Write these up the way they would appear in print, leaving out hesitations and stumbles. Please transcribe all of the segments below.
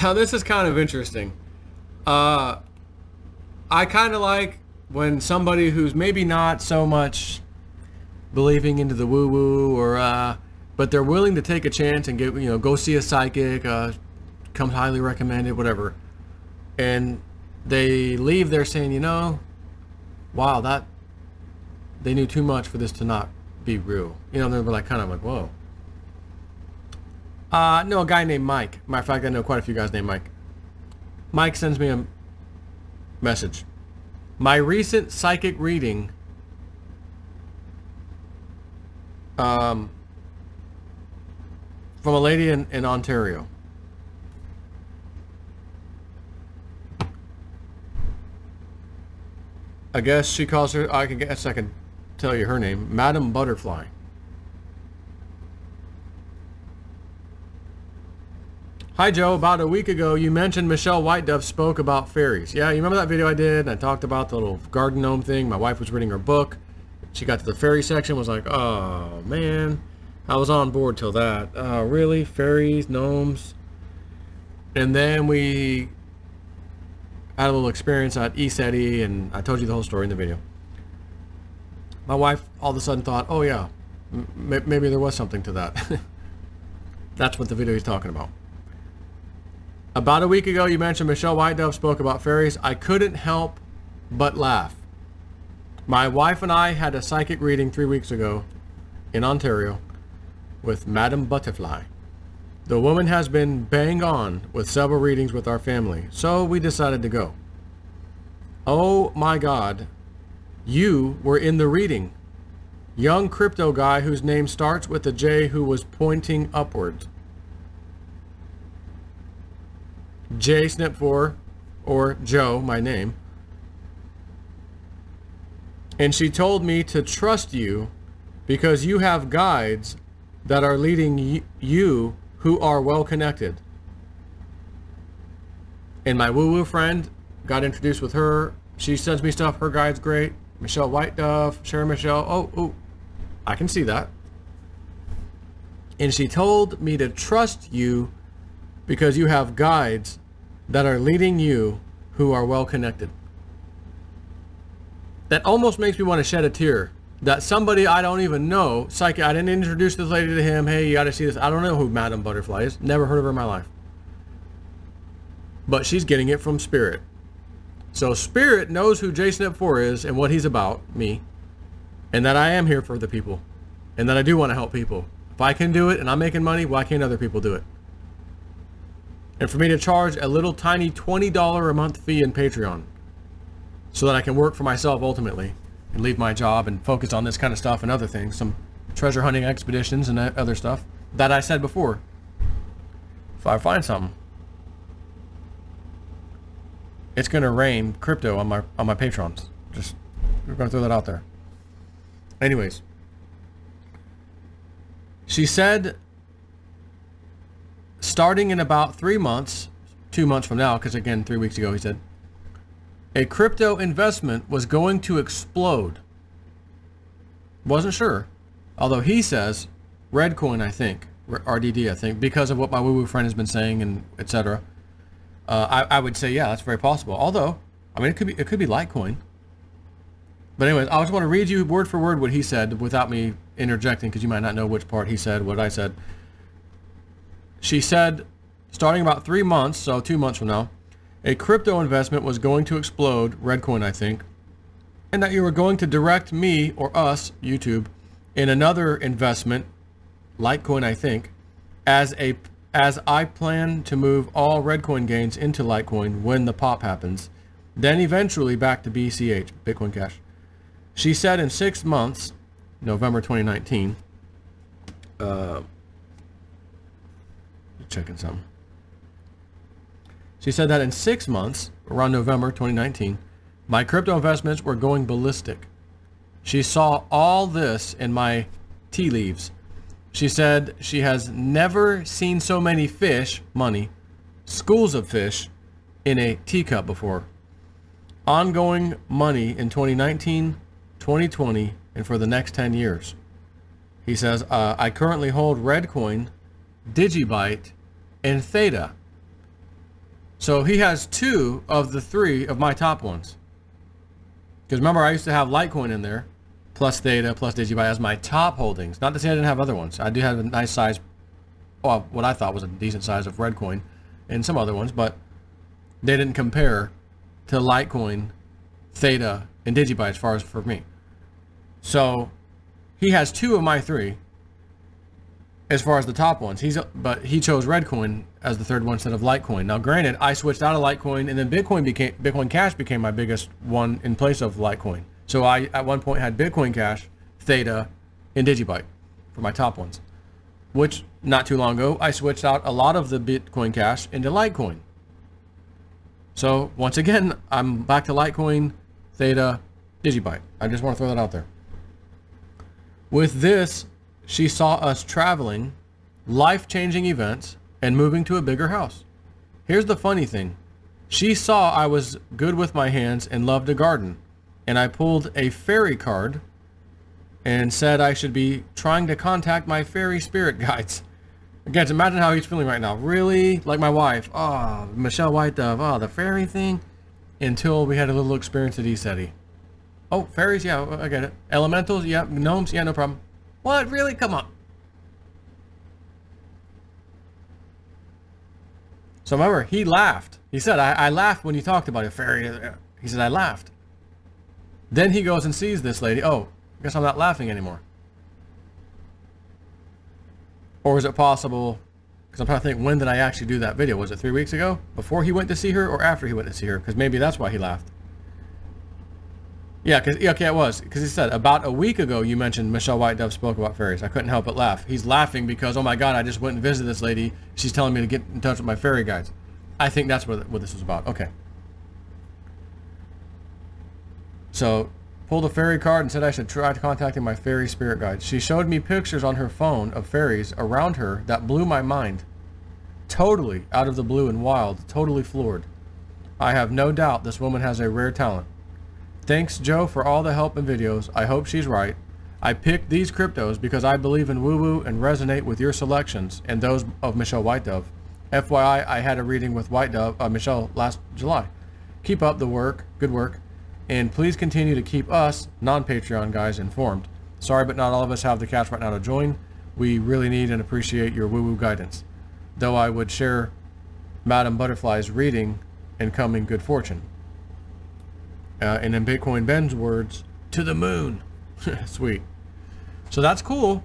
Now this is kind of interesting. I kind of like when somebody who's maybe not so much believing into the woo-woo, or but they're willing to take a chance and get, go see a psychic, comes highly recommended, whatever, and they leave there saying, wow, that they knew too much for this to not be real. They're like kind of like, whoa. No, a guy named Mike. Matter of fact, I know quite a few guys named Mike. Mike sends me a message. My recent psychic reading from a lady in Ontario. I guess she calls her, I can tell you her name, Madam Butterfly. Hi Joe, about a week ago you mentioned Michelle White Dove spoke about fairies. Yeah, you remember that video I did? And I talked about the little garden gnome thing. My wife was reading her book. She got to the fairy section, was like, oh man, I was on board till that. Really? Fairies, gnomes? And then we had a little experience at ESETI, and I told you the whole story in the video. My wife all of a sudden thought, oh yeah, maybe there was something to that. That's what the video is talking about. About a week ago, you mentioned Michelle White Dove spoke about fairies. I couldn't help but laugh. My wife and I had a psychic reading 3 weeks ago in Ontario with Madame Butterfly. The woman has been bang on with several readings with our family, so we decided to go. Oh my God, you were in the reading. Young crypto guy whose name starts with a J who was pointing upwards. J Snip 4, or Joe, my name. And she told me to trust you because you have guides that are leading you who are well connected. And my woo-woo friend got introduced with her. She sends me stuff. Her guide's great. Michelle White Dove, Share Michelle. Oh, I can see that. And she told me to trust you because you have guides that are leading you who are well connected. That almost makes me want to shed a tear. That somebody I don't even know, psychic, I didn't introduce this lady to him. Hey, you got to see this. I don't know who Madame Butterfly is. Never heard of her in my life. But she's getting it from Spirit. So Spirit knows who JSnip4 is and what he's about, me. And that I am here for the people. And that I do want to help people. If I can do it and I'm making money, why can't other people do it? And for me to charge a little tiny $20 a month fee in Patreon so that I can work for myself ultimately and leave my job and focus on this kind of stuff and other things, some treasure hunting expeditions and other stuff that I said before. If I find something, it's going to rain crypto on my patrons. Just, we're going to throw that out there. Anyways, she said starting in about 3 months, 2 months from now, because again 3 weeks ago he said, a crypto investment was going to explode. Wasn't sure. Although he says Redcoin, I think, RDD, I think, because of what my woo-woo friend has been saying and etc. I would say, yeah, that's very possible. Although, I mean, it could be Litecoin. But anyways, I just want to read you word for word what he said without me interjecting, because you might not know which part he said, what I said. She said, starting about 3 months, so 2 months from now, a crypto investment was going to explode, Redcoin, I think, and that you were going to direct me, or us, YouTube, in another investment, Litecoin, I think, as I plan to move all Redcoin gains into Litecoin when the pop happens, then eventually back to BCH, Bitcoin Cash. She said in 6 months, November 2019, checking something. She said that in 6 months, around November 2019, my crypto investments were going ballistic. She saw all this in my tea leaves. She said she has never seen so many fish, money, schools of fish, in a teacup before. Ongoing money in 2019, 2020, and for the next 10 years. He says, I currently hold Redcoin, Digibyte, and Theta. So he has 2 of the 3 of my top ones. Because remember, I used to have Litecoin in there, plus Theta, plus Digibyte as my top holdings. Not to say I didn't have other ones. I do have a nice size, well, what I thought was a decent size of Redcoin and some other ones, but they didn't compare to Litecoin, Theta, and Digibyte as far as for me. So he has 2 of my 3 as far as the top ones. But he chose Redcoin as the 3rd one instead of Litecoin. Now granted, I switched out of Litecoin, and then Bitcoin Cash became my biggest one in place of Litecoin. So I at one point had Bitcoin Cash, Theta, and Digibyte for my top ones, which not too long ago I switched out a lot of the Bitcoin Cash into Litecoin. So once again, I'm back to Litecoin, Theta, Digibyte. I just want to throw that out there. With this, she saw us traveling, life-changing events, and moving to a bigger house. Here's the funny thing. She saw I was good with my hands and loved to garden, and I pulled a fairy card and said I should be trying to contact my fairy spirit guides. Again, imagine how he's feeling right now. Really? Like my wife. Oh, Michelle White Dove. Oh, the fairy thing. Until we had a little experience at ESETI. Oh, fairies? Yeah, I get it. Elementals? Yeah. Gnomes? Yeah, no problem. What? Really? Come on. So remember, he laughed. He said, I laughed when you talked about a fairy. He said, I laughed. Then he goes and sees this lady. Oh, I guess I'm not laughing anymore. Or is it possible, because I'm trying to think, when did I actually do that video? Was it 3 weeks ago? Before he went to see her or after he went to see her? Because maybe that's why he laughed. Yeah, okay, it was. Because he said, about a week ago, you mentioned Michelle White Dove spoke about fairies. I couldn't help but laugh. He's laughing because, oh my God, I just went and visited this lady. She's telling me to get in touch with my fairy guides. I think that's what this was about. Okay. So, pulled a fairy card and said I should try contacting my fairy spirit guides. She showed me pictures on her phone of fairies around her that blew my mind. Totally out of the blue and wild. Totally floored. I have no doubt this woman has a rare talent. Thanks, Joe, for all the help and videos. I hope she's right. I picked these cryptos because I believe in woo-woo and resonate with your selections and those of Michelle White Dove. FYI, I had a reading with Michelle last July. Keep up the work. Good work. And please continue to keep us, non-Patreon guys, informed. Sorry, but not all of us have the cash right now to join. We really need and appreciate your woo-woo guidance. Though I would share Madame Butterfly's reading and coming good fortune. And in Bitcoin Ben's words, to the moon. Sweet. So that's cool.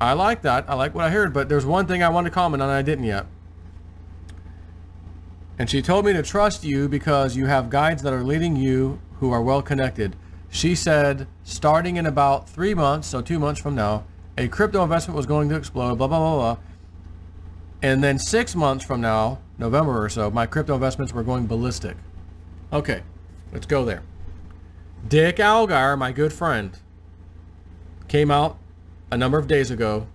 I like that. I like what I heard, but there's one thing I want to comment on and I didn't yet. And she told me to trust you because you have guides that are leading you who are well connected. She said, starting in about 3 months, so 2 months from now, a crypto investment was going to explode, blah, blah, blah, blah. And then 6 months from now, November or so, my crypto investments were going ballistic. Okay. Let's go there. Dick Algar, my good friend, came out a number of days ago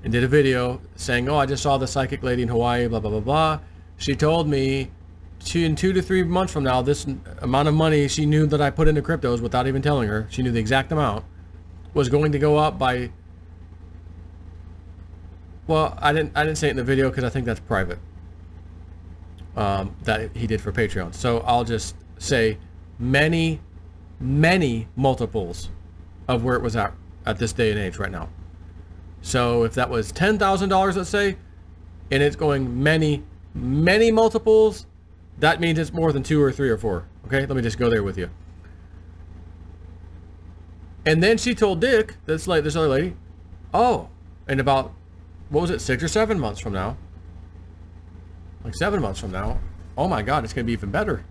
and did a video saying, oh, I just saw the psychic lady in Hawaii, blah, blah, blah, blah. She told me in 2 to 3 months from now, this amount of money she knew that I put into cryptos without even telling her, she knew the exact amount, was going to go up by, well, I didn't say it in the video because I think that's private, that he did for Patreon. So I'll just say many multiples of where it was at this day and age right now. So if that was $10,000, let's say, and it's going many multiples, that means it's more than 2 or 3 or 4. Okay, let me just go there with you. And then she told Dick, this other lady, oh, in about, what was it, 6 or 7 months from now, like 7 months from now, oh my God, it's going to be even better.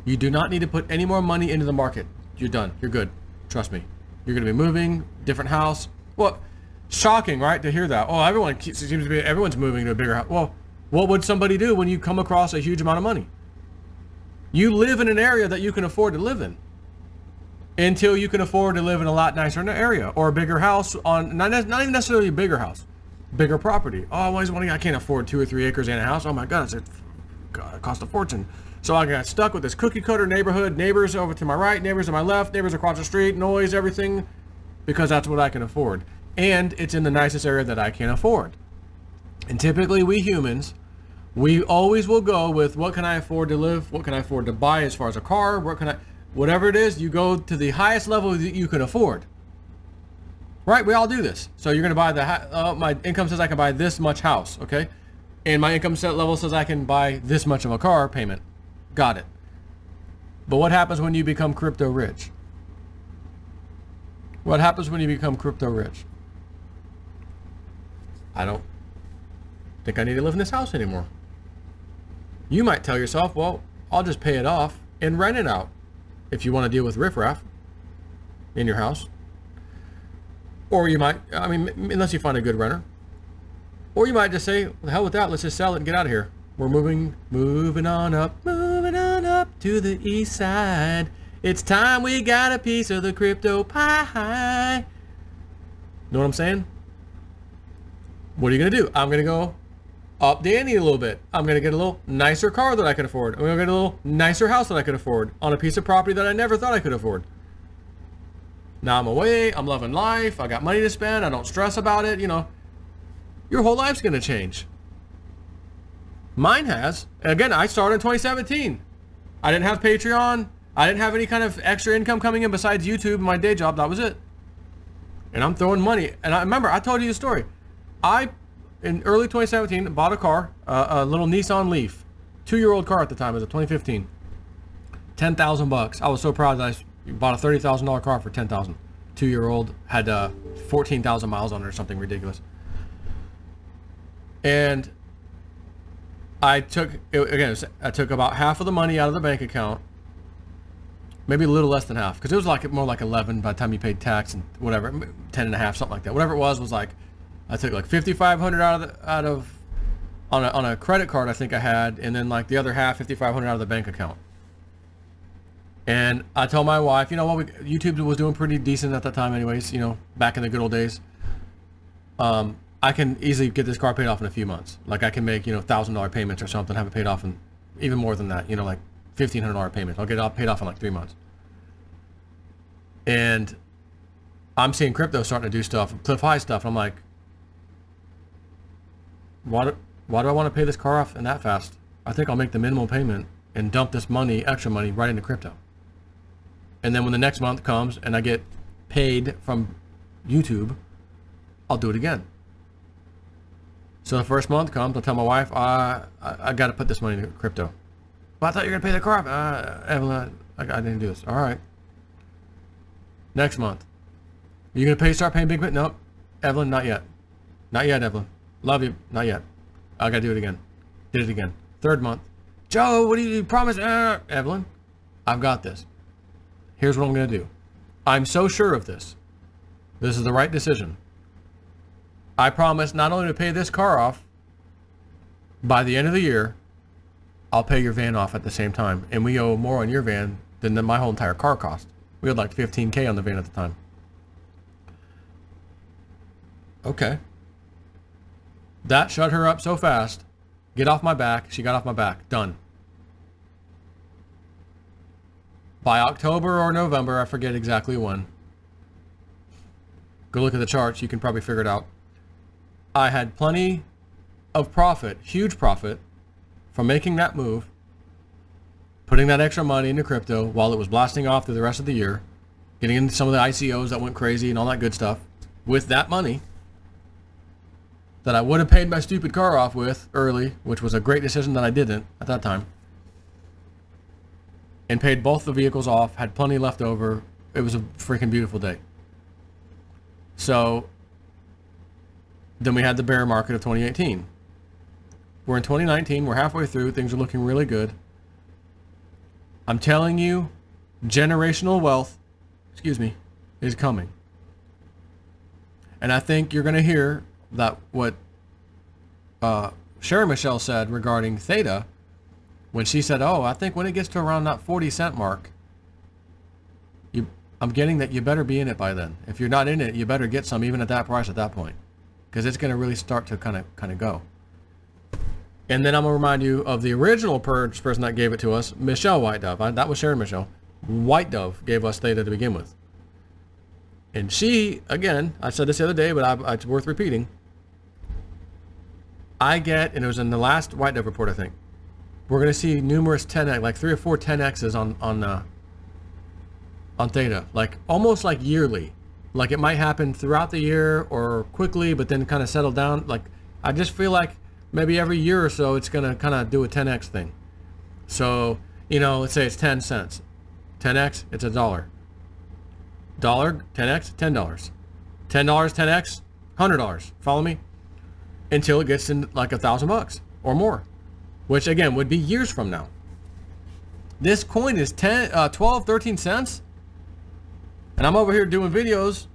You do not need to put any more money into the market. You're done. You're good. Trust me. You're going to be moving, different house. Well, shocking, right, to hear that. Oh, everyone's moving to a bigger house. Well, what would somebody do when you come across a huge amount of money? You live in an area that you can afford to live in until you can afford to live in a lot nicer area or a bigger house on, not even necessarily a bigger house, bigger property. Oh, I always want to, I can't afford 2 or 3 acres and a house. Oh my God, it cost a fortune. So I got stuck with this cookie cutter neighborhood, neighbors over to my right, neighbors to my left, neighbors across the street, noise, everything, because that's what I can afford. And it's in the nicest area that I can afford. And typically we humans We always will go with what can I afford to live? What can I afford to buy as far as a car? Whatever it is, you go to the highest level that you can afford. Right? We all do this. So you're going to buy my income says I can buy this much house, okay? And my income set level says I can buy this much of a car payment. Got it. But what happens when you become crypto rich? What happens when you become crypto rich? I don't think I need to live in this house anymore. You might tell yourself, well, I'll just pay it off and rent it out if you want to deal with riffraff in your house. Or you might, I mean, unless you find a good renter. Or you might just say, well, the hell with that, let's just sell it and get out of here. We're moving on up to the east side. It's time we got a piece of the crypto pie. Know what I'm saying? What are you going to do? I'm going to go up the ante a little bit. I'm going to get a little nicer car that I can afford. I'm going to get a little nicer house that I could afford on a piece of property that I never thought I could afford. Now I'm away. I'm loving life. I got money to spend. I don't stress about it. You know, your whole life's going to change. Mine has. And again, I started in 2017. I didn't have Patreon. I didn't have any kind of extra income coming in besides YouTube and my day job. That was it. And I'm throwing money. And I remember, I told you the story. In early 2017, bought a car, a little Nissan Leaf. 2-year-old car at the time. It was a 2015. 10,000 bucks. I was so proud that I bought a $30,000 car for 10,000. 2-year-old had 14,000 miles on it or something ridiculous. And I took about half of the money out of the bank account, maybe a little less than half, because it was like more like 11 by the time you paid tax and whatever, 10 and a half, something like that. Whatever it was like, I took like 5,500 out of on a credit card I think I had, and then like the other half, 5,500 out of the bank account. And I told my wife, you know what, YouTube was doing pretty decent at that time anyways, you know, back in the good old days. I can easily get this car paid off in a few months. Like I can make, you know, $1,000 payments or something, have it paid off in even more than that, you know, like $1,500 payments. I'll get it all paid off in like 3 months. And I'm seeing crypto starting to do stuff, cliff high stuff. I'm like, why do I want to pay this car off in that fast? I think I'll make the minimal payment and dump this money, extra money, right into crypto. And then when the next month comes and I get paid from YouTube, I'll do it again. So the first month comes, I'll tell my wife, I got to put this money into crypto. Well, I thought you were going to pay the car off. Evelyn, I didn't do this. All right. Next month. Are you going to start paying big bit? Nope. Evelyn, not yet. Not yet, Evelyn. Love you. Not yet. I got to do it again. Did it again. Third month. Joe, what do you promise? Evelyn, I've got this. Here's what I'm going to do. I'm so sure of this. This is the right decision. I promise not only to pay this car off, by the end of the year, I'll pay your van off at the same time. And we owe more on your van than my whole entire car cost. We had like $15K on the van at the time. Okay. That shut her up so fast. Get off my back. She got off my back. Done. By October or November, I forget exactly when. Go look at the charts. You can probably figure it out. I had plenty of profit, huge profit, from making that move, putting that extra money into crypto while it was blasting off through the rest of the year, getting into some of the ICOs that went crazy and all that good stuff. With that money that I would have paid my stupid car off with early, which was a great decision that I didn't at that time, and paid both the vehicles off, had plenty left over. It was a freaking beautiful day. So then we had the bear market of 2018. We're in 2019. We're halfway through. Things are looking really good. I'm telling you, generational wealth, is coming. And I think you're going to hear that what Sherry Michelle said regarding Theta, when she said, oh, I think when it gets to around that 40-cent mark, I'm getting that you better be in it by then. If you're not in it, you better get some even at that price at that point, because it's going to really start to kind of go. And then I'm going to remind you of the original person that gave it to us, Michelle White Dove. That was Sherry Michelle. White Dove gave us Theta to begin with. And she, again, I said this the other day, but it's worth repeating. I get, and it was in the last White Dove report, I think, we're going to see numerous 10x, like 3 or 4 10x's on Theta, like almost like yearly. Like it might happen throughout the year or quickly, but then kind of settle down. Like I just feel like maybe every year or so it's going to kind of do a 10x thing. So, you know, let's say it's 10 cents. 10x, it's $1. $1, 10x, $10. $10, 10x, $100. Follow me? Until it gets in like $1,000 or more, which again would be years from now. This coin is 12, 13 cents. And I'm over here doing videos,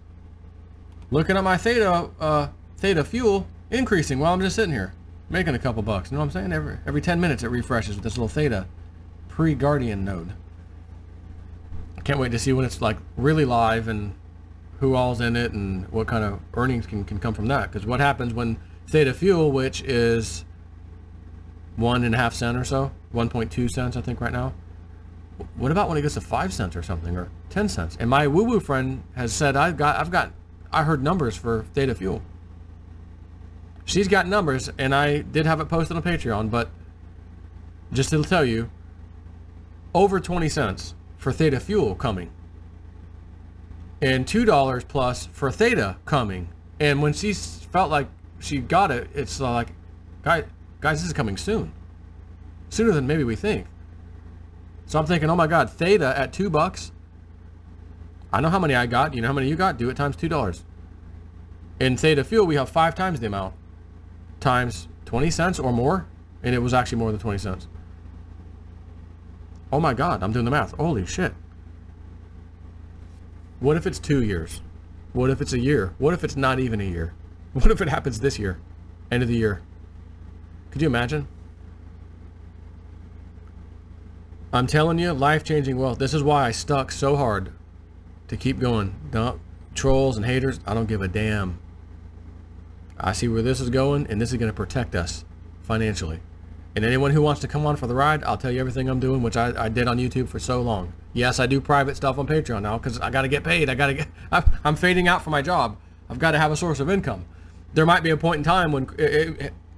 looking at my Theta fuel increasing while I'm just sitting here, making a couple bucks. You know what I'm saying? Every 10 minutes it refreshes with this little Theta pre-Guardian node. I can't wait to see when it's like really live and who all's in it and what kind of earnings can come from that. Because what happens when Theta fuel, which is 1.5 cents or so, 1.2 cents I think right now. What about when it gets to 5 cents or something, or 10 cents? And my woo-woo friend has said I heard numbers for Theta fuel. She's got numbers, and I did have it posted on Patreon, but just to tell you, over 20 cents for Theta fuel coming, and $2 plus for Theta coming. And when she felt like she got it, it's like, guys, this is coming soon, sooner than maybe we think. So I'm thinking, oh my God, Theta at $2. I know how many I got. You know how many you got? Do it times $2. In Theta fuel, we have 5 times the amount, times 20 cents or more, and it was actually more than 20 cents. Oh my God, I'm doing the math. Holy shit. What if it's 2 years? What if it's a year? What if it's not even a year? What if it happens this year, end of the year? Could you imagine? I'm telling you, life-changing wealth. This is why I stuck so hard to keep going. Don't, trolls and haters, I don't give a damn. I see where this is going, and this is going to protect us financially. And anyone who wants to come on for the ride, I'll tell you everything I'm doing, which I did on YouTube for so long. Yes, I do private stuff on Patreon now because I got to get paid. I'm fading out from my job. I've got to have a source of income. There might be a point in time when,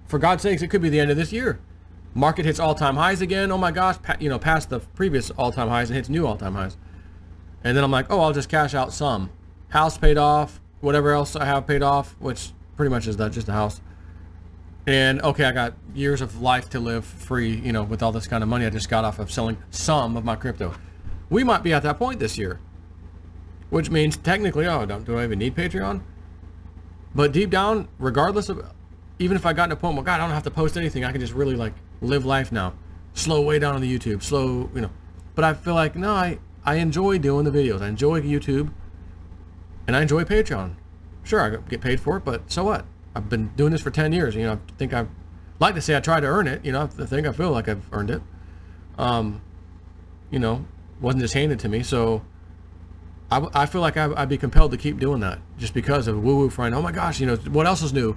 for God's sakes, it could be the end of this year. Market hits all-time highs again. Oh my gosh, past the previous all-time highs and hits new all-time highs. And then I'm like, oh, I'll just cash out some. House paid off, whatever else I have paid off, which pretty much is that, just a house. And okay, I got years of life to live free, with all this kind of money I just got off of selling some of my crypto. We might be at that point this year, which means technically, do I even need Patreon? But deep down, regardless of, even if I got to a point where, God, I don't have to post anything, I can just really like live life now. Slow way down on the YouTube, slow, But I feel like, no, I enjoy doing the videos. I enjoy YouTube, and I enjoy Patreon. Sure, I get paid for it, but so what? I've been doing this for 10 years. I think I'd like to say I try to earn it. I feel like I've earned it. Wasn't just handed to me. So I feel like I'd be compelled to keep doing that just because of woo-woo friend. Oh my gosh, what else is new?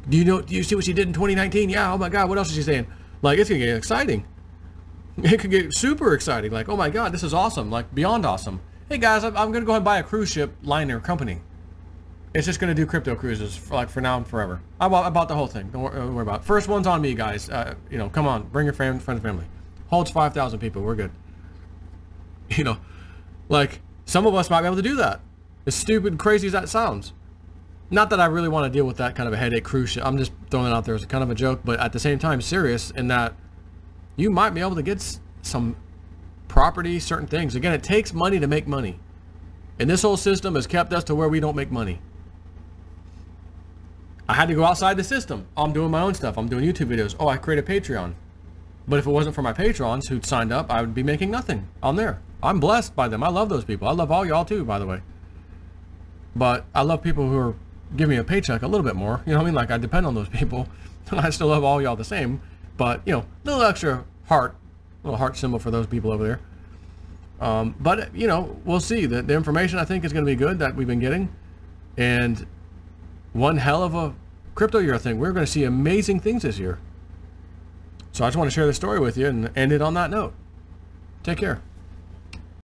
Do you see what she did in 2019? Yeah, oh my God, what else is she saying? Like, it's gonna get exciting. It could get super exciting. Like, oh my God, this is awesome. Like, beyond awesome. Hey guys, I'm gonna go ahead and buy a cruise ship liner company. It's just gonna do crypto cruises for now and forever. I bought the whole thing. Don't worry about it. First one's on me, guys. Come on, bring your friends and family. Holds 5,000 people. We're good. Like some of us might be able to do that. As stupid and crazy as that sounds. Not that I really want to deal with that kind of a headache cruise ship. I'm just throwing it out there as a kind of a joke, but at the same time serious in that you might be able to get some property, certain things. Again, it takes money to make money. And this whole system has kept us to where we don't make money. I had to go outside the system. I'm doing my own stuff. I'm doing YouTube videos. Oh, I create a Patreon. But if it wasn't for my patrons who'd signed up, I would be making nothing on there. I'm blessed by them. I love those people. I love all y'all too, by the way. But I love people who are giving me a paycheck a little bit more. You know what I mean? Like, I depend on those people. I still love all y'all the same. But, little extra heart, little heart symbol for those people over there. But, we'll see. The information, I think, is going to be good that we've been getting. And one hell of a crypto year, I think. We're going to see amazing things this year. So I just want to share this story with you and end it on that note. Take care.